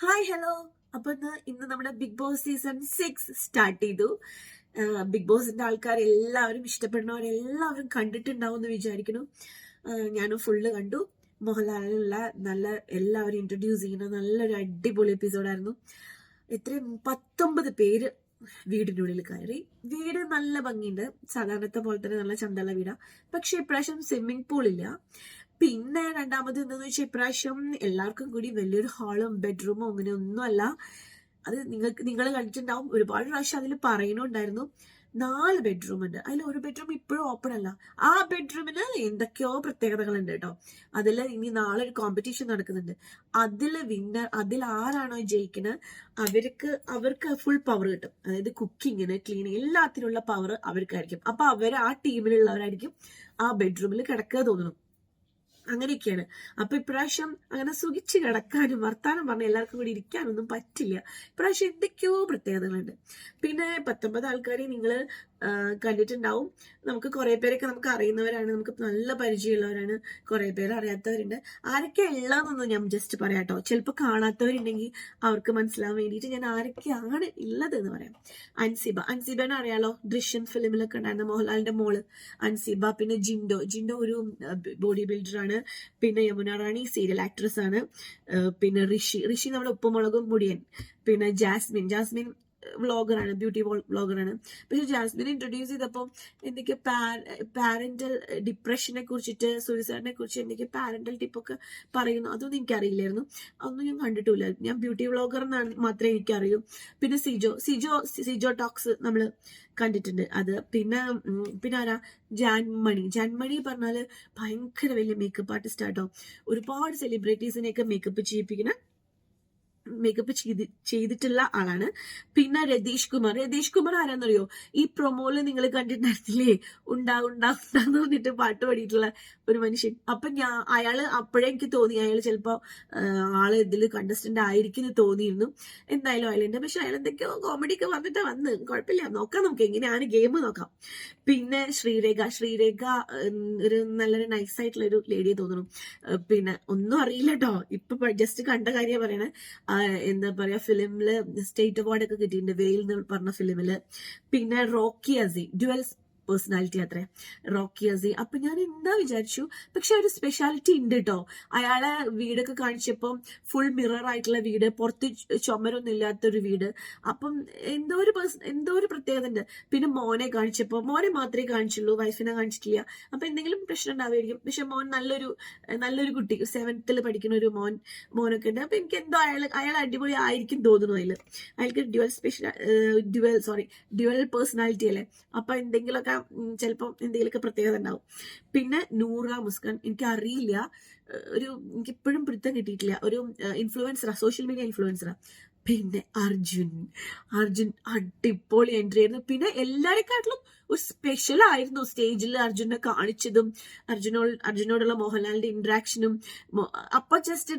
Hi hello. അപ്പൊ ഇന്ന് നമ്മുടെ ബിഗ് ബോസ് സീസൺ 6 സ്റ്റാർട്ട് ചെയ്തു. ബിഗ് ബോസിന്റെ ആൾക്കാർ എല്ലാവരും ഇഷ്ടപ്പെടുന്നവരെല്ലാവരും കണ്ടിട്ടുണ്ടാവും എന്ന് വിചാരിക്കുന്നു. ഞാനും ഫുള്ള് കണ്ടു. മോഹൻലാലിനുള്ള നല്ല എല്ലാവരും ഇൻട്രൊഡ്യൂസ് ചെയ്യുന്ന നല്ലൊരു അടിപൊളി എപ്പിസോഡായിരുന്നു. എത്രയും 19 പേര് വീടിന്റെ ഉള്ളിൽ കയറി. വീട് നല്ല ഭംഗിയുണ്ട്, സാധാരണത്തെ പോലെ തന്നെ നല്ല ചന്തള്ള വീടാ. പക്ഷെ ഇപ്രാവശ്യം സ്വിമ്മിംഗ് പൂൾ ഇല്ല. പിന്നെ രണ്ടാമത് എന്താന്ന് വെച്ചാൽ ഇപ്രാവശ്യം എല്ലാവർക്കും കൂടി വലിയൊരു ഹാളും ബെഡ്റൂമും അങ്ങനെ ഒന്നുമല്ല. അത് നിങ്ങൾ കണ്ടിട്ടുണ്ടാവും, ഒരുപാട് പ്രാവശ്യം അതിൽ പറയുന്നുണ്ടായിരുന്നു. 4 ബെഡ്റൂം ഉണ്ട്. അതിൽ ഒരു ബെഡ്റൂം ഇപ്പോഴും ഓപ്പൺ അല്ല. ആ ബെഡ്റൂമിന് എന്തൊക്കെയോ പ്രത്യേകതകളുണ്ട് കേട്ടോ. അതിൽ ഇനി നാളെ ഒരു കോമ്പറ്റീഷൻ നടക്കുന്നുണ്ട്. അതിൽ ആരാണോ ജയിക്കുന്നത് അവർക്ക് ഫുൾ പവർ കിട്ടും. അതായത് കുക്കിങ്ങിന്, ക്ലീനിങ് എല്ലാത്തിനുള്ള പവർ അവർക്കായിരിക്കും. അപ്പൊ ആ ടീമിലുള്ളവരായിരിക്കും ആ ബെഡ്റൂമിൽ കിടക്കുക തോന്നുന്നു. അങ്ങനെയൊക്കെയാണ്. അപ്പൊ ഇപ്രാവശ്യം അങ്ങനെ സുഖിച്ച് കിടക്കാനും വർത്താനം പറഞ്ഞ എല്ലാവർക്കും കൂടി ഇരിക്കാനൊന്നും പറ്റില്ല. ഇപ്രാവശ്യം എന്തൊക്കെയോ പ്രത്യേകതകളുണ്ട്. പിന്നെ 19 ആൾക്കാരെ നിങ്ങൾ കണ്ടിട്ടുണ്ടാവും. നമുക്ക് കുറെ പേരൊക്കെ നമുക്ക് അറിയുന്നവരാണ്, നമുക്ക് നല്ല പരിചയമുള്ളവരാണ്, കുറെ പേര് അറിയാത്തവരുണ്ട്. ആരൊക്കെ ഉള്ളതെന്നൊന്നും ഞാൻ ജസ്റ്റ് പറയാട്ടോ. ചിലപ്പോൾ കാണാത്തവരുണ്ടെങ്കിൽ അവർക്ക് മനസ്സിലാവാൻ വേണ്ടിയിട്ട് ഞാൻ ആരൊക്കെയാണ് ഉള്ളത് എന്ന് പറയാം. അൻസിബനെ അറിയാലോ, ദൃശ്യം ഫിലിമിലൊക്കെ ഉണ്ടായിരുന്ന മോഹൻലാലിന്റെ മോള് അൻസിബ. പിന്നെ ജിൻഡോ ഒരു ബോഡി ബിൽഡറാണ്. പിന്നെ യമുന റാണി സീരിയൽ ആക്ട്രസ് ആണ്. പിന്നെ ഋഷി നമ്മുടെ ഉപ്പുമുളകും മുടിയൻ. പിന്നെ ജാസ്മിൻ വ്ളോഗറാണ്, ബ്യൂട്ടി വ്ളോഗറാണ്. പക്ഷെ ജാസ്മിനെ ഇൻട്രൊഡ്യൂസ് ചെയ്തപ്പോൾ എന്തൊക്കെ പാരന്റൽ ഡിപ്രഷനെ കുറിച്ചിട്ട്, സൂയിസൈഡിനെ കുറിച്ച് എന്തൊക്കെ പാരന്റൽ ടിപ്പൊക്കെ പറയുന്നു. അതൊന്നും എനിക്കറിയില്ലായിരുന്നു. അതൊന്നും ഞാൻ കണ്ടിട്ടില്ല. ഞാൻ ബ്യൂട്ടി വ്ളോഗർ എന്നാണ് മാത്രമേ എനിക്കറിയൂ. പിന്നെ സിജോ ടോക്സ് നമ്മൾ കണ്ടിട്ടുണ്ട്. അത് പിന്നെ ആരാ, ജാൻമണി പറഞ്ഞാല് ഭയങ്കര വലിയ മേക്കപ്പ് ആർട്ടിസ്റ്റ് ആട്ടോ. ഒരുപാട് സെലിബ്രിറ്റീസിനെയൊക്കെ മേക്കപ്പ് ചെയ്തിട്ടുള്ള ആളാണ്. പിന്നെ രതീഷ് കുമാർ ആരാന്നറിയോ? ഈ പ്രൊമോയില് നിങ്ങൾ കണ്ടിട്ടുണ്ടായിരുന്നില്ലേ, ഉണ്ടാന്ന് പറഞ്ഞിട്ട് പാട്ട് പാടിയിട്ടുള്ള ഒരു മനുഷ്യൻ. അപ്പൊ അയാള് അപ്പോഴേ എനിക്ക് തോന്നി അയാൾ ചിലപ്പോ ആള് ഇതിൽ കണ്ടസ്റ്റന്റ് ആയിരിക്കും എന്ന് തോന്നിയിരുന്നു. എന്തായാലും അയാളുണ്ട്. പക്ഷെ അയാൾ എന്തൊക്കെയോ കോമഡി ഒക്കെ വന്നിട്ട് കുഴപ്പമില്ല, നോക്കാം, നമുക്ക് എങ്ങനെയാണ് ഗെയിം നോക്കാം. പിന്നെ ശ്രീരേഖ ഒരു നല്ലൊരു നൈസായിട്ടുള്ള ഒരു ലേഡിയെ തോന്നുന്നു. പിന്നെ ഒന്നും അറിയില്ല കേട്ടോ, ഇപ്പൊ ജസ്റ്റ് കണ്ട കാര്യം പറയണേ. എന്താ പറയാ, ഫിലിമില് സ്റ്റേറ്റ് അവാർഡ് ഒക്കെ കിട്ടിയിട്ടുണ്ട്, വെയിൽ എന്ന് പറഞ്ഞ ഫിലിമില്. പിന്നെ റോക്കി അസി ഡ്യുവൽ പേഴ്സണാലിറ്റി അത്രേ റോക്കി അസി. അപ്പൊ ഞാൻ എന്താ വിചാരിച്ചു, പക്ഷെ ഒരു സ്പെഷ്യാലിറ്റി ഉണ്ട് കേട്ടോ. അയാളെ വീടൊക്കെ കാണിച്ചപ്പോൾ ഫുൾ മിറർ ആയിട്ടുള്ള വീട്, പുറത്ത് ചുമരൊന്നും ഇല്ലാത്തൊരു വീട്. അപ്പം എന്തോ ഒരു പ്രത്യേകത ഉണ്ട്. പിന്നെ മോനെ കാണിച്ചപ്പോൾ, മോനെ മാത്രമേ കാണിച്ചുള്ളൂ, വൈഫിനെ കാണിച്ചിട്ടില്ല. അപ്പൊ എന്തെങ്കിലും പ്രശ്നം ഉണ്ടാവുമായിരിക്കും. പക്ഷെ മോൻ നല്ലൊരു കുട്ടി, 7th പഠിക്കുന്ന ഒരു മോനൊക്കെ ഉണ്ട്. അപ്പൊ എനിക്ക് എന്തോ അയാൾ അടിപൊളി ആയിരിക്കും തോന്നുന്നു. അയാൾക്ക് ഡ്യുവൽ പേഴ്സണാലിറ്റി അല്ലേ. അപ്പൊ എന്തെങ്കിലുമൊക്കെ ചിലപ്പോൾ എന്തെങ്കിലുമൊക്കെ പ്രത്യേകത ഉണ്ടാവും. പിന്നെ നൂറ മുസ്കാൻ, എനിക്ക് അറിയില്ല, എനിക്കിപ്പോഴും പിടുത്തം കിട്ടിയിട്ടില്ല. ഒരു ഇൻഫ്ലുവൻസറാ, സോഷ്യൽ മീഡിയ ഇൻഫ്ലുവൻസറാ. പിന്നെ അർജുൻ അടിപൊളി എൻട്രി ആയിരുന്നു. പിന്നെ എല്ലാരെക്കാട്ടിലും ഒരു സ്പെഷ്യൽ ആയിരുന്നു സ്റ്റേജിൽ അർജുനെ കാണിച്ചതും, അർജുനോടുള്ള മോഹൻലാലിന്റെ ഇന്ററാക്ഷനും. അപ്പൊ ജസ്റ്റ്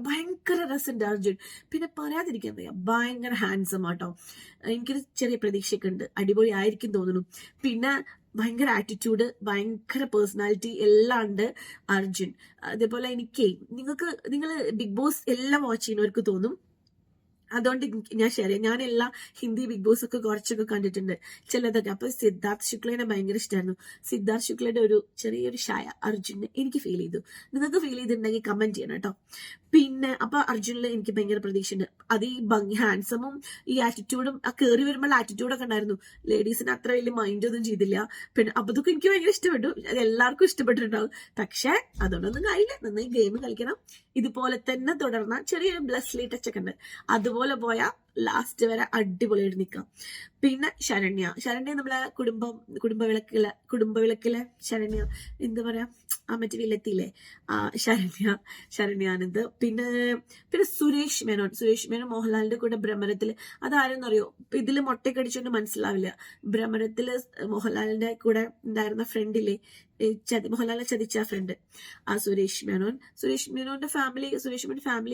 ഭയങ്കര രസമുണ്ട് അർജുൻ. പിന്നെ പറയാതിരിക്കാൻ വയ്യ, ഭയങ്കര ഹാൻസം ആട്ടോ. എനിക്കൊരു ചെറിയ പ്രതീക്ഷയൊക്കെ ഉണ്ട്, അടിപൊളി ആയിരിക്കും തോന്നുന്നു. പിന്നെ ഭയങ്കര ആറ്റിറ്റ്യൂഡ്, ഭയങ്കര പേഴ്സണാലിറ്റി എല്ലാം ഉണ്ട് അർജുൻ. അതേപോലെ നിങ്ങൾ ബിഗ് ബോസ് എല്ലാം വാച്ച് ചെയ്യുന്നവർക്ക് തോന്നും, അതുകൊണ്ട് ഞാൻ ഷെയർ ചെയ്യാം. ഞാൻ എല്ലാ ഹിന്ദി ബിഗ് ബോസ് ഒക്കെ കുറച്ചൊക്കെ കണ്ടിട്ടുണ്ട്, ചിലതൊക്കെ. അപ്പൊ സിദ്ധാർത്ഥ് ശുക്ലേനെ ഭയങ്കര ഇഷ്ടമായിരുന്നു. സിദ്ധാർത്ഥ് ശുക്ലയുടെ ഒരു ചെറിയൊരു ഷായ അർജുന് എനിക്ക് ഫീൽ ചെയ്തു. നിങ്ങൾക്ക് ഫീൽ ചെയ്തിട്ടുണ്ടെങ്കിൽ കമന്റ് ചെയ്യണം കേട്ടോ. പിന്നെ അപ്പൊ അർജുനിൽ എനിക്ക് ഭയങ്കര പ്രതീക്ഷയുണ്ട്. അത് ഈ ഹാൻസമും ഈ ആറ്റിറ്റ്യൂഡും, ആ കയറി വരുമ്പോൾ ആറ്റിറ്റ്യൂഡൊക്കെ ഉണ്ടായിരുന്നു. ലേഡീസിന് അത്ര വലിയ മൈൻഡ് ഒന്നും ചെയ്തില്ല. പിന്നെ അപ്പൊ അതൊക്കെ എനിക്ക് ഭയങ്കര ഇഷ്ടപ്പെട്ടു. അത് എല്ലാവർക്കും ഇഷ്ടപ്പെട്ടിട്ടുണ്ടാവും. പക്ഷെ അതുകൊണ്ടൊന്നും കാര്യമില്ല, നന്നായി ഗെയിം കളിക്കണം. ഇതുപോലെ തന്നെ തുടർന്ന ചെറിയൊരു ബ്ലസ്ലി ടച്ച് ഒക്കെ ഉണ്ട്. അതുപോലെ പോയാൽ ലാസ്റ്റ് വരെ അടിപൊളിയായിട്ട് നിൽക്കാം. പിന്നെ ശരണ്യ നമ്മളെ കുടുംബവിളക്കിലെ ശരണ്യ, എന്താ പറയാ, ആ മറ്റേ വില്ലത്തില്ലേ, ശരണ്യാനന്ദ്. പിന്നെ സുരേഷ് മേനോൻ മോഹൻലാലിന്റെ കൂടെ ഭ്രമരത്തില്. അതാരെന്നറിയോ? ഇതില് മൊട്ടക്കടിച്ചോണ്ട് മനസ്സിലാവില്ല. ഭ്രമരത്തില് മോഹൻലാലിന്റെ കൂടെ ഉണ്ടായിരുന്ന ഫ്രണ്ടില്ലേ, മോഹൻലാലിനെ ചതിച്ച ഫ്രണ്ട്, ആ സുരേഷ് മേനോന്റെ ഫാമിലി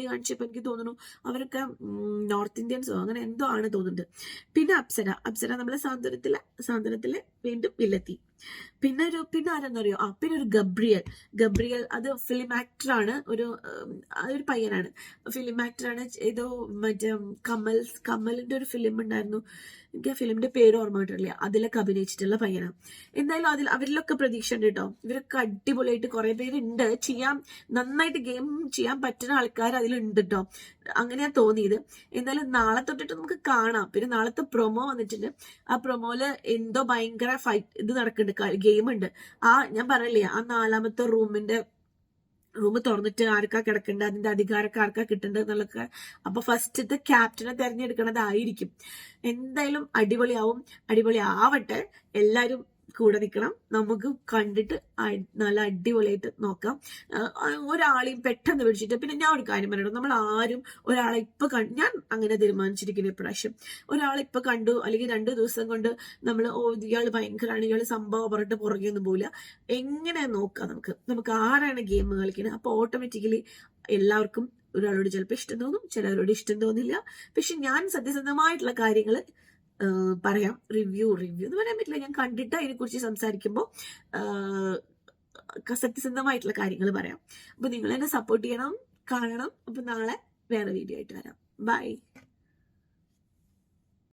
കാണിച്ചപ്പോ എനിക്ക് തോന്നുന്നു അവരൊക്കെ നോർത്ത് ഇന്ത്യൻസോ അങ്ങനെ എന്തോ ആണ് തോന്നുന്നുണ്ട്. പിന്നെ അപ്സര നമ്മളെ സാന്ത്വനത്തിലെ വീണ്ടും വില്ലെത്തി. പിന്നെ ആരെന്നറിയോ, പിന്നെ ഒരു ഗബ്രിയൽ അത് ഫിലിം ആക്ടറാണ്, അതൊരു പയ്യനാണ്, ഫിലിം ആക്ടറാണ്. ഏതോ മറ്റേ കമലിന്റെ ഒരു ഫിലിം ഉണ്ടായിരുന്നു, എനിക്ക് ആ ഫിലിമിന്റെ പേര് ഓർമ്മ കിട്ടില്ല, അതിലൊക്കെ അഭിനയിച്ചിട്ടുള്ള പയ്യനാണ്. എന്തായാലും അവരിലൊക്കെ പ്രതീക്ഷ ഉണ്ട് കേട്ടോ. ഇവരൊക്കെ അടിപൊളിയായിട്ട് കുറെ പേരുണ്ട്, നന്നായിട്ട് ഗെയിം ചെയ്യാൻ പറ്റുന്ന ആൾക്കാർ അതിലുണ്ട് കേട്ടോ. അങ്ങനെയാ തോന്നിയത്. എന്തായാലും നാളെ തൊട്ടിട്ട് നമുക്ക് കാണാം. പിന്നെ നാളത്തെ പ്രൊമോ വന്നിട്ടുണ്ട്. ആ പ്രൊമോയില് എന്തോ ഭയങ്കര ഫൈറ്റ് ഇത് നടക്കുന്നുണ്ട്, ഗെയിം ഉണ്ട്. ഞാൻ പറയില്ലേ, ആ 4ാമത്തെ റൂം തുറന്നിട്ട് ആർക്കാ കിടക്കേണ്ടത്, അതിന്റെ അധികാരമൊക്കെ ആർക്കാ കിട്ടേണ്ടത് എന്നുള്ളതൊക്കെ. അപ്പൊ ഫസ്റ്റത്തെ ക്യാപ്റ്റനെ തെരഞ്ഞെടുക്കണതായിരിക്കും. എന്തായാലും അടിപൊളിയാവട്ടെ. എല്ലാരും കൂടെ നിൽക്കണം. നമുക്ക് കണ്ടിട്ട് നല്ല അടിപൊളിയായിട്ട് നോക്കാം. ഒരാളെയും പെട്ടെന്ന് പിടിച്ചിട്ട്. പിന്നെ ഞാൻ ഒരു കാര്യം പറയണം, നമ്മൾ ആരും ഒരാളെ ഞാൻ അങ്ങനെ തീരുമാനിച്ചിരിക്കുന്നു ഇപ്രാവശ്യം. ഒരാളെ കണ്ടു അല്ലെങ്കിൽ 2 ദിവസം കൊണ്ട് നമ്മൾ ഇയാൾ ഭയങ്കരമാണ്, ഇയാൾ സംഭവം പറഞ്ഞിട്ട് പുറകെ ഒന്നും പോവില്ല. എങ്ങനെ നോക്കാം, നമുക്ക് ആരാണ് ഗെയിം കളിക്കുന്നത്. അപ്പൊ ഓട്ടോമാറ്റിക്കലി എല്ലാവർക്കും ഒരാളോട് ചിലപ്പോൾ ഇഷ്ടം തോന്നും, ചിലരോട് ഇഷ്ടം തോന്നില്ല. പക്ഷെ ഞാൻ സത്യസന്ധമായിട്ടുള്ള കാര്യങ്ങൾ പറയാം. റിവ്യൂ എന്ന് പറയാൻ പറ്റില്ല, ഞാൻ കണ്ടിട്ട് അതിനെക്കുറിച്ച് സംസാരിക്കുമ്പോൾ സത്യസന്ധമായിട്ടുള്ള കാര്യങ്ങൾ പറയാം. അപ്പൊ നിങ്ങൾ എന്നെ സപ്പോർട്ട് ചെയ്യണം, കാണണം. അപ്പൊ നാളെ വേറെ വീഡിയോ ആയിട്ട് വരാം. ബൈ.